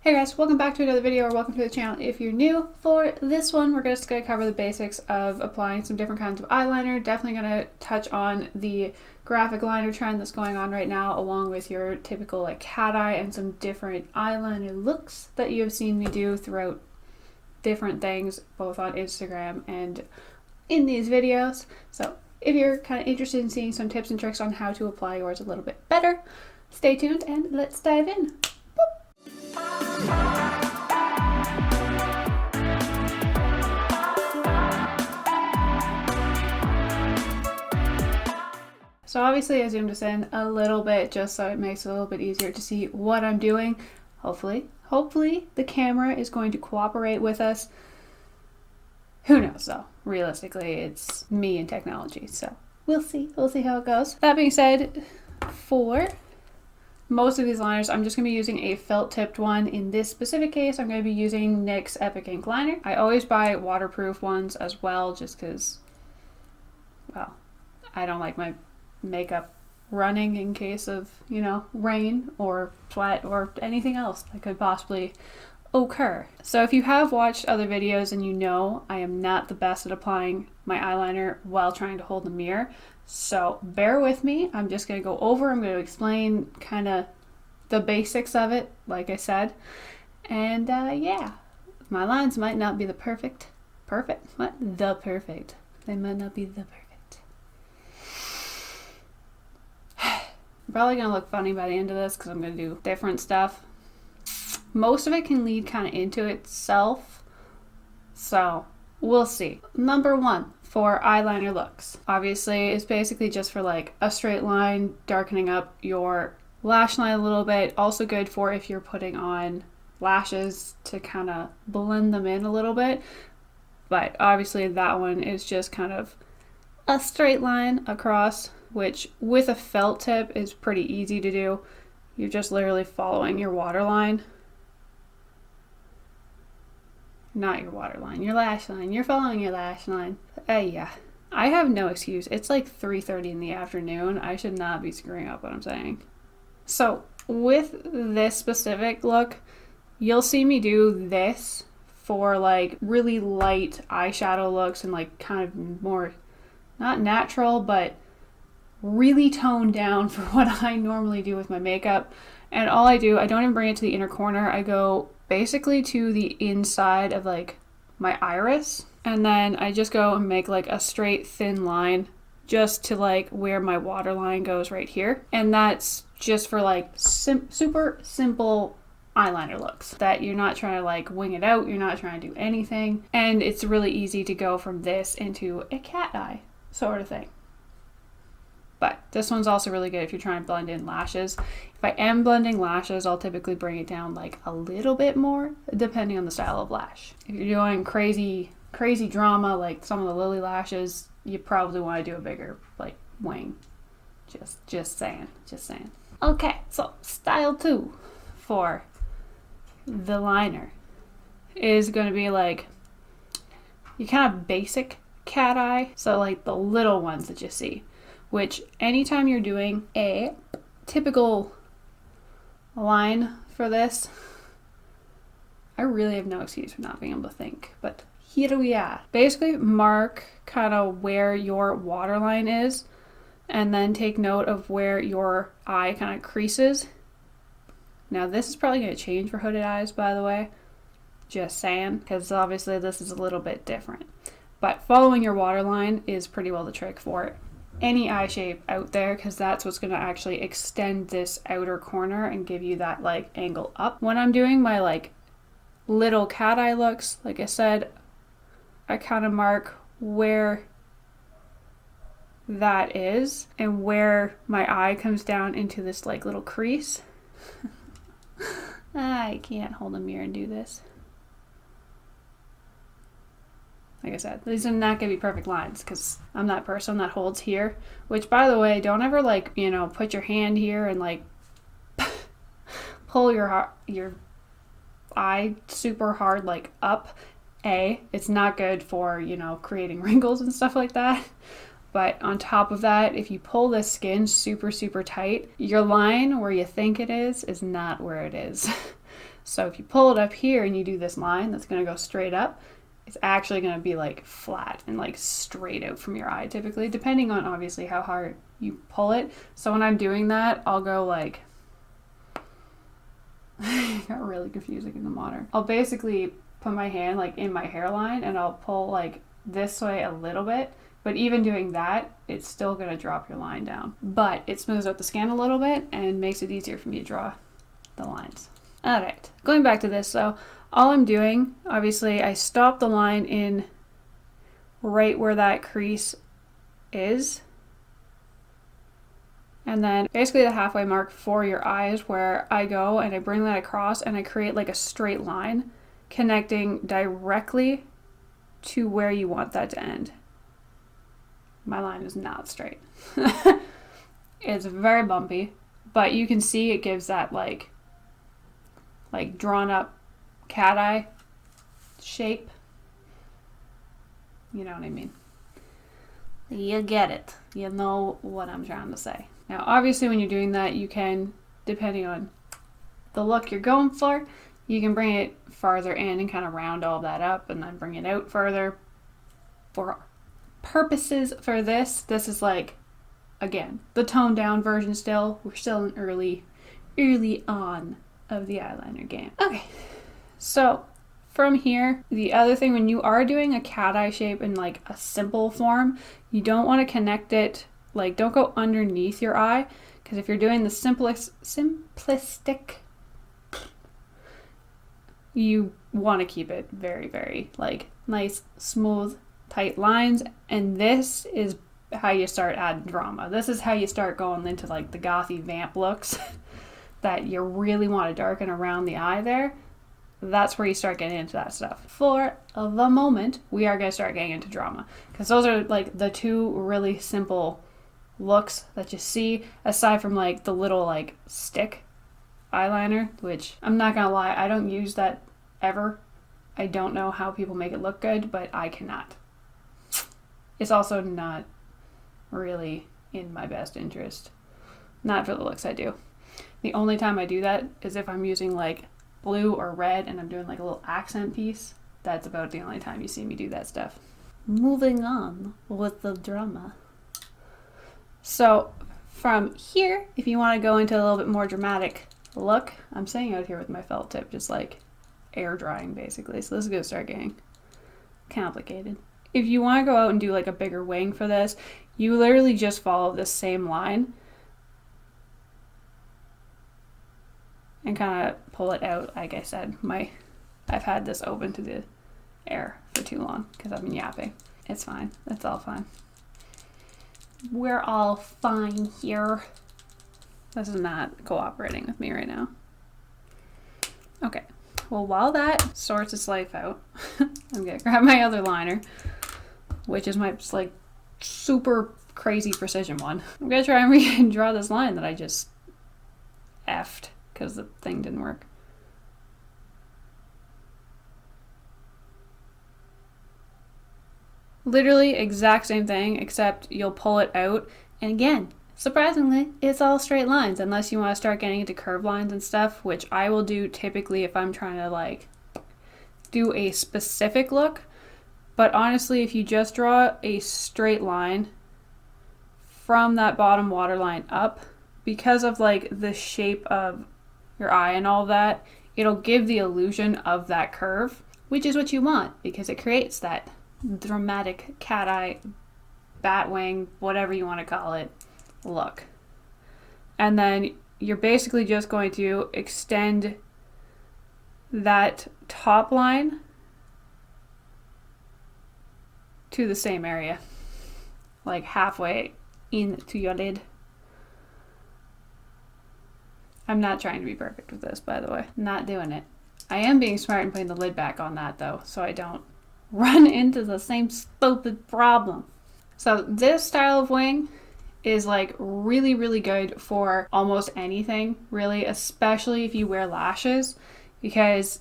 Hey guys, welcome back to another video, or welcome to the channel if you're new. For this one, we're just going to cover the basics of applying some different kinds of eyeliner. Definitely going to touch on the graphic liner trend that's going on right now, along with your typical like cat eye and some different eyeliner looks that you have seen me do throughout different things, both on Instagram and in these videos. So if you're kind of interested in seeing some tips and tricks on how to apply yours a little bit better, stay tuned and let's dive in. So obviously I zoomed this in a little bit just so it makes it a little bit easier to see what I'm doing. Hopefully the camera is going to cooperate with us. Who knows though? Realistically, it's me and technology, so we'll see how it goes. That being said, for most of these liners, I'm just going to be using a felt tipped one. In this specific case, I'm going to be using NYX Epic Ink Liner. I always buy waterproof ones as well, just because, well, I don't like my makeup running in case of, you know, rain or sweat or anything else that could possibly occur. So if you have watched other videos and you know I am not the best at applying my eyeliner while trying to hold the mirror, so bear with me. I'm just going to go over, I'm going to explain kind of the basics of it, like I said. And yeah, my lines might not be the perfect. They might not be the perfect. I'm probably going to look funny by the end of this because I'm going to do different stuff. Most of it can lead kind of into itself, so we'll see. Number one for eyeliner looks, obviously, is basically just for like a straight line, darkening up your lash line a little bit. Also good for if you're putting on lashes to kind of blend them in a little bit. But obviously that one is just kind of a straight line across, which with a felt tip is pretty easy to do. You're just literally following your waterline. Not your waterline, your lash line. You're following your lash line. Yeah. I have no excuse. It's like 3:30 in the afternoon. I should not be screwing up what I'm saying. So with this specific look, you'll see me do this for like really light eyeshadow looks and like kind of more, not natural, but really toned down for what I normally do with my makeup. And all I do, I don't even bring it to the inner corner. I go basically to the inside of like my iris, and then I just go and make like a straight thin line just to like where my waterline goes right here. And that's just for like super simple eyeliner looks that you're not trying to like wing it out, you're not trying to do anything, and it's really easy to go from this into a cat eye sort of thing. But this one's also really good if you're trying to blend in lashes. If I am blending lashes, I'll typically bring it down like a little bit more, depending on the style of lash. If you're doing crazy drama, like some of the Lily lashes, you probably want to do a bigger like wing. Just saying. Okay, so style 2 for the liner is going to be like your kind of basic cat eye. So like the little ones that you see. Which anytime you're doing a typical line for this, I really have no excuse for not being able to think, but here we are. Basically mark kind of where your waterline is, and then take note of where your eye kind of creases. Now this is probably going to change for hooded eyes, by the way, just saying, because obviously this is a little bit different. But following your waterline is pretty well the trick for it. Any eye shape out there, because that's what's going to actually extend this outer corner and give you that like angle up. When I'm doing my like little cat eye looks, like I said, I kind of mark where that is and where my eye comes down into this like little crease. I can't hold a mirror and do this. Like I said, these are not going to be perfect lines because I'm that person that holds here. Which, by the way, don't ever like, you know, put your hand here and like pull your eye super hard like up. It's not good for, you know, creating wrinkles and stuff like that. But on top of that, if you pull the skin super tight, your line where you think it is not where it is. So if you pull it up here and you do this line that's going to go straight up, it's actually going to be like flat and like straight out from your eye typically, depending on obviously how hard you pull it. So when I'm doing that, I'll go like, it got really confusing in the monitor. I'll basically put my hand like in my hairline and I'll pull like this way a little bit, but even doing that, it's still going to drop your line down. But it smooths out the skin a little bit and makes it easier for me to draw the lines. All right, going back to this, so all I'm doing, obviously, I stop the line in right where that crease is. And then basically the halfway mark for your eyes where I go and I bring that across and I create like a straight line connecting directly to where you want that to end. My line is not straight. It's very bumpy, but you can see it gives that like drawn up cat eye shape. You know what I mean? You get it. You know what I'm trying to say. Now, obviously, when you're doing that, you can, depending on the look you're going for, you can bring it farther in and kind of round all that up and then bring it out further. For purposes for this is like, again, the toned down version still. We're still in early on of the eyeliner game. Okay, so from here, the other thing, when you are doing a cat eye shape in like a simple form, you don't want to connect it, like don't go underneath your eye, because if you're doing the simplistic, you want to keep it very, very like nice, smooth, tight lines. And this is how you start adding drama. This is how you start going into like the gothy vamp looks that you really want to darken around the eye there. That's where you start getting into that stuff. For the moment, we are going to start getting into drama, because those are like the two really simple looks that you see, aside from like the little like stick eyeliner, which I'm not gonna lie, I don't use that ever. I don't know how people make it look good, but I cannot. It's also not really in my best interest. Not for the looks I do. The only time I do that is if I'm using like blue or red and I'm doing like a little accent piece. That's about the only time you see me do that stuff. Moving on with the drama. So from here, if you want to go into a little bit more dramatic look, I'm staying out here with my felt tip, just like air drying basically. So this is going to start getting complicated. If you want to go out and do like a bigger wing for this, you literally just follow this same line and kind of pull it out. Like I said, I've had this open to the air for too long because I've been yapping. It's fine. It's all fine. We're all fine here. This is not cooperating with me right now. Okay. Well, while that sorts its life out, I'm gonna grab my other liner, which is my like super crazy precision one. I'm gonna try and redraw this line that I just effed because the thing didn't work. Literally exact same thing, except you'll pull it out, and again, surprisingly, it's all straight lines, unless you want to start getting into curved lines and stuff, which I will do typically if I'm trying to like do a specific look. But honestly, if you just draw a straight line from that bottom waterline up, because of like the shape of your eye and all that, it'll give the illusion of that curve, which is what you want, because it creates that dramatic cat eye, bat wing, whatever you want to call it, look. And then you're basically just going to extend that top line to the same area, like halfway into your lid. I'm not trying to be perfect with this, by the way. Not doing it. I am being smart and putting the lid back on that though, so I don't run into the same stupid problem. So this style of wing is like really, really good for almost anything, really, especially if you wear lashes, because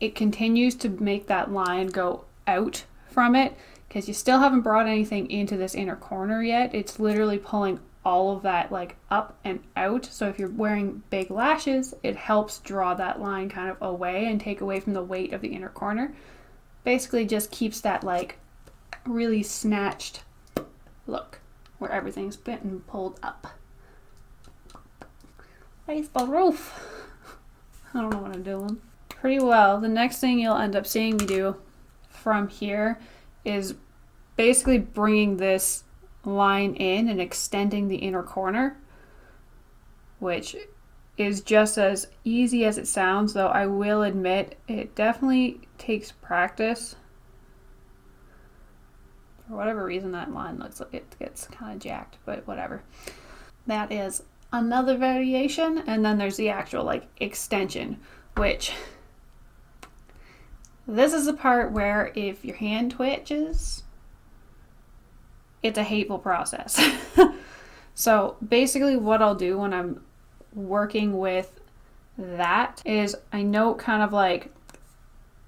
it continues to make that line go out from it, because you still haven't brought anything into this inner corner yet. It's literally pulling all of that like up and out. So if you're wearing big lashes, it helps draw that line kind of away and take away from the weight of the inner corner. Basically just keeps that like really snatched look where everything's been pulled up. Raise the roof. I don't know what I'm doing. Pretty well. The next thing you'll end up seeing me do from here is basically bringing this line in and extending the inner corner, which is just as easy as it sounds, though I will admit it definitely takes practice. For whatever reason that line looks like it gets kind of jacked, but whatever. That is another variation, and then there's the actual like extension, which this is the part where if your hand twitches, it's a hateful process. So basically what I'll do when I'm working with that is I note kind of like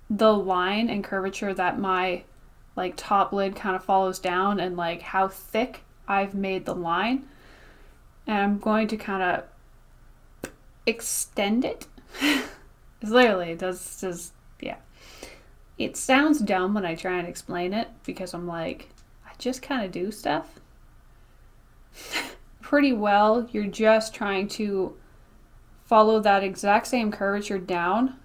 the line and curvature that my like top lid kind of follows down and like how thick I've made the line. And I'm going to kind of extend it. It's literally, it does, yeah. It sounds dumb when I try and explain it because I'm like, I just kind of do stuff. Pretty well, you're just trying to follow that exact same curvature down.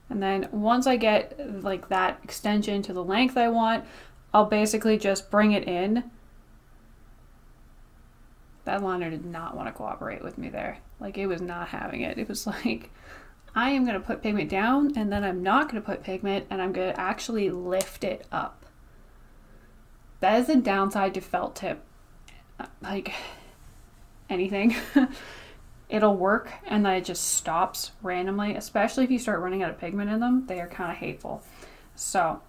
And then once I get like that extension to the length I want, I'll basically just bring it in. That liner did not want to cooperate with me there. Like, it was not having it. It was like, I am going to put pigment down, and then I'm not going to put pigment, and I'm going to actually lift it up. That is the downside to felt tip. Like, anything. It'll work, and then it just stops randomly, especially if you start running out of pigment in them. They are kind of hateful. So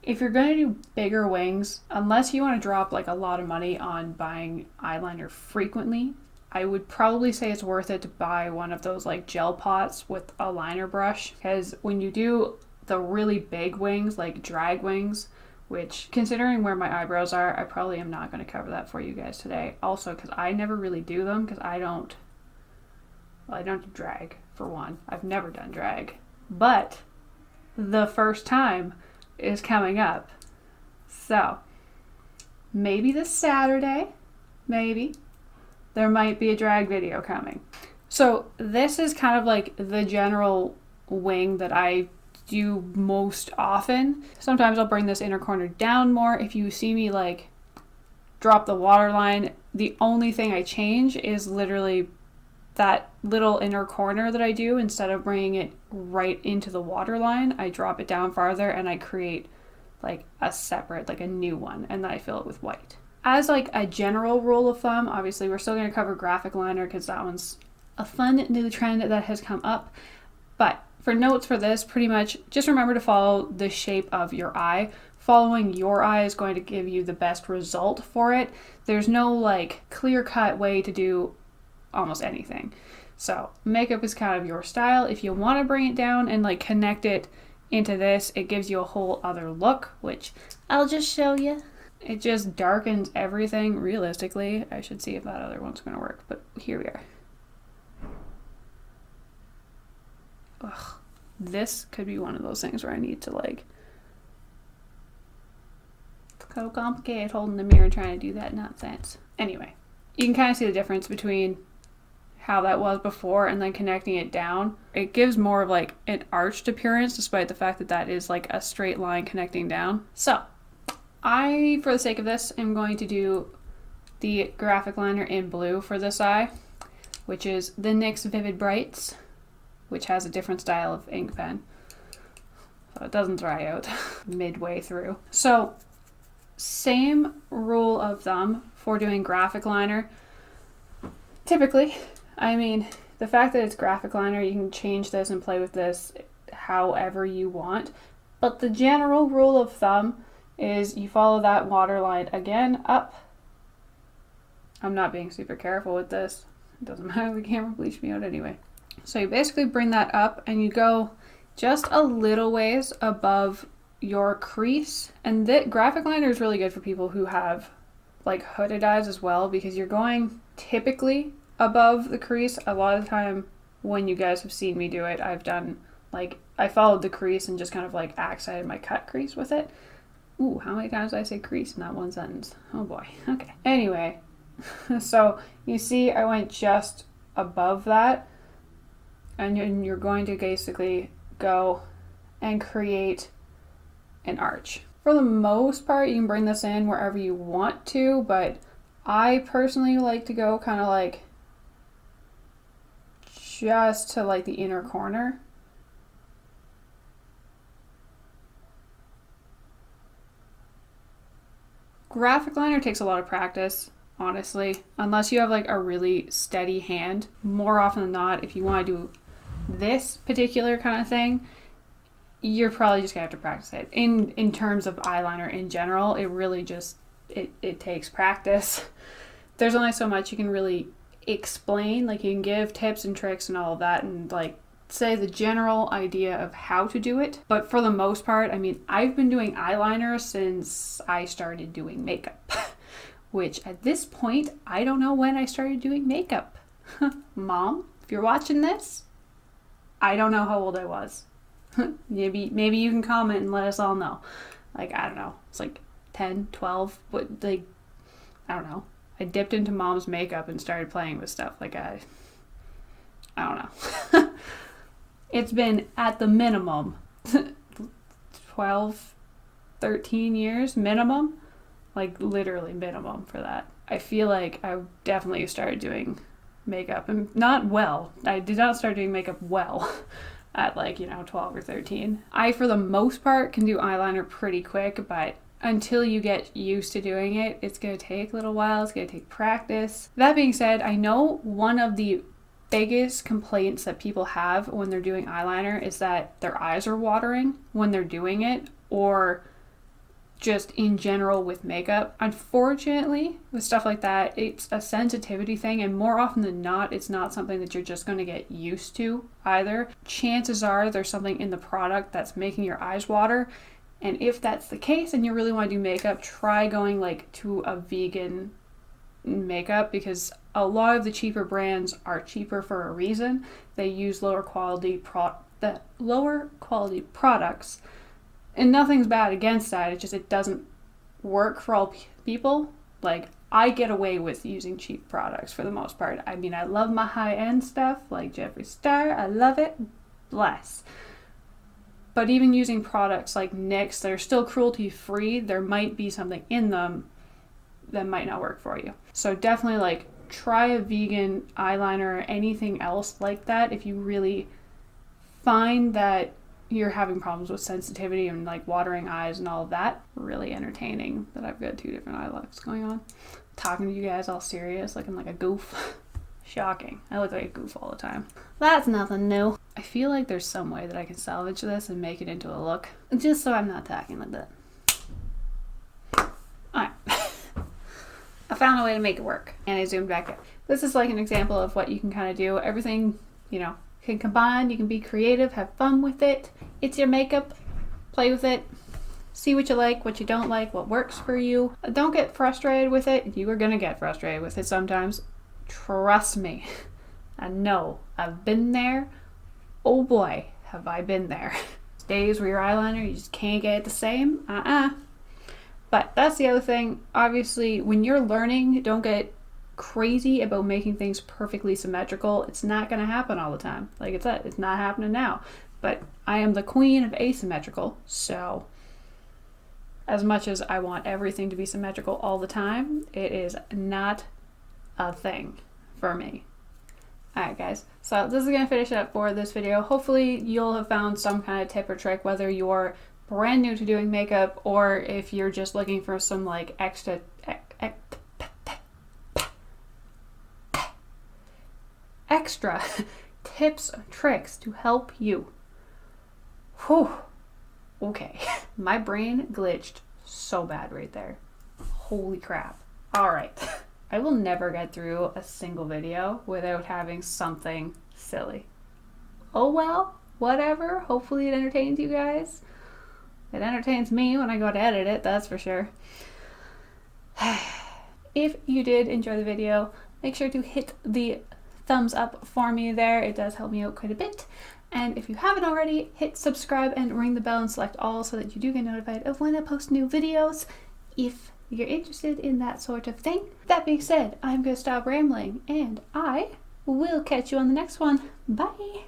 if you're going to do bigger wings, unless you want to drop like a lot of money on buying eyeliner frequently, I would probably say it's worth it to buy one of those like gel pots with a liner brush, because when you do the really big wings, like drag wings, which considering where my eyebrows are, I probably am not going to cover that for you guys today. Also, because I never really do them because I don't do drag, for one. I've never done drag. But the first time is coming up. So, maybe this Saturday, maybe, there might be a drag video coming. So, this is kind of like the general wing that I do most often. Sometimes I'll bring this inner corner down more. If you see me like drop the waterline, the only thing I change is literally that little inner corner that I do. Instead of bringing it right into the waterline, I drop it down farther and I create like a separate, like a new one, and then I fill it with white. As like a general rule of thumb, obviously we're still going to cover graphic liner because that one's a fun new trend that has come up. But for notes for this, pretty much just remember to follow the shape of your eye. Following your eye is going to give you the best result for it. There's no like clear-cut way to do almost anything. So makeup is kind of your style. If you want to bring it down and like connect it into this, it gives you a whole other look, which I'll just show you. It just darkens everything realistically. I should see if that other one's going to work, but here we are. Ugh, this could be one of those things where I need to like, it's so complicated holding the mirror and trying to do that nonsense. Anyway, you can kind of see the difference between how that was before and then connecting it down. It gives more of like an arched appearance despite the fact that that is like a straight line connecting down. So I, for the sake of this, am going to do the graphic liner in blue for this eye, which is the NYX Vivid Brights, which has a different style of ink pen, so it doesn't dry out midway through. So same rule of thumb for doing graphic liner. Typically, I mean, the fact that it's graphic liner, you can change this and play with this however you want, but the general rule of thumb is you follow that waterline again up. I'm not being super careful with this. It doesn't matter, the camera bleached me out anyway. So you basically bring that up and you go just a little ways above your crease. And that graphic liner is really good for people who have like hooded eyes as well, because you're going typically above the crease. A lot of the time when you guys have seen me do it, I've done like, I followed the crease and just kind of like accented my cut crease with it. Ooh, how many times did I say crease in that one sentence? Oh boy. Okay. Anyway, so you see I went just above that, and you're going to basically go and create an arch. For the most part, you can bring this in wherever you want to, but I personally like to go kind of like just to like the inner corner. Graphic liner takes a lot of practice, honestly, unless you have like a really steady hand. More often than not, if you want to do this particular kind of thing, you're probably just gonna have to practice it. In terms of eyeliner in general, it really just it takes practice. There's only so much you can really explain. Like, you can give tips and tricks and all of that, and like say the general idea of how to do it. But for the most part, I mean, I've been doing eyeliner since I started doing makeup. Which at this point, I don't know when I started doing makeup. Mom, if you're watching this, I don't know how old I was. Maybe you can comment and let us all know. Like, I don't know. It's like 10, 12, but like, I don't know. I dipped into Mom's makeup and started playing with stuff. Like, I don't know. It's been at the minimum 12, 13 years minimum. Like, literally minimum for that. I feel like I definitely started doing makeup, and not well. I did not start doing makeup well at like, 12 or 13. I, for the most part, can do eyeliner pretty quick, but until you get used to doing it, it's going to take a little while. It's going to take practice. That being said, I know one of the biggest complaints that people have when they're doing eyeliner is that their eyes are watering when they're doing it, or just in general with makeup. Unfortunately, with stuff like that, it's a sensitivity thing, and more often than not, it's not something that you're just going to get used to either. Chances are there's something in the product that's making your eyes water, and if that's the case and you really want to do makeup, try going like to a vegan makeup, because a lot of the cheaper brands are cheaper for a reason. They use lower quality products. And nothing's bad against that, it's just it doesn't work for all people. Like, I get away with using cheap products for the most part. I mean, I love my high-end stuff, like Jeffree Star, I love it, bless. But even using products like NYX, they're still cruelty-free, there might be something in them that might not work for you. So definitely, like, try a vegan eyeliner or anything else like that if you really find that you're having problems with sensitivity and like watering eyes and all of that. Really entertaining that I've got two different eye looks going on. Talking to you guys all serious, looking like a goof. Shocking. I look like a goof all the time. That's nothing new. I feel like there's some way that I can salvage this and make it into a look, just so I'm not talking like that. Alright. I found a way to make it work, and I zoomed back in. This is like an example of what you can kind of do. Everything, can combine. You can be creative, have fun with it. It's your makeup. Play with it. See what you like, what you don't like, what works for you. Don't get frustrated with it. You are going to get frustrated with it sometimes. Trust me. I know. I've been there. Oh boy, have I been there. Days where your eyeliner, you just can't get it the same. But that's the other thing. Obviously, when you're learning, don't get crazy about making things perfectly symmetrical. It's not going to happen all the time. Like I said, it's not happening now. But I am the queen of asymmetrical, so as much as I want everything to be symmetrical all the time, it is not a thing for me. Alright guys, so this is going to finish it up for this video. Hopefully you'll have found some kind of tip or trick, whether you're brand new to doing makeup or if you're just looking for some like extra tips and tricks to help you. Whew. Okay, my brain glitched so bad right there. Holy crap. Alright, I will never get through a single video without having something silly. Oh well, whatever. Hopefully it entertains you guys. It entertains me when I go to edit it, that's for sure. If you did enjoy the video, make sure to hit the thumbs up for me there. It does help me out quite a bit. And if you haven't already, hit subscribe and ring the bell and select all so that you do get notified of when I post new videos if you're interested in that sort of thing. That being said, I'm going to stop rambling and I will catch you on the next one. Bye!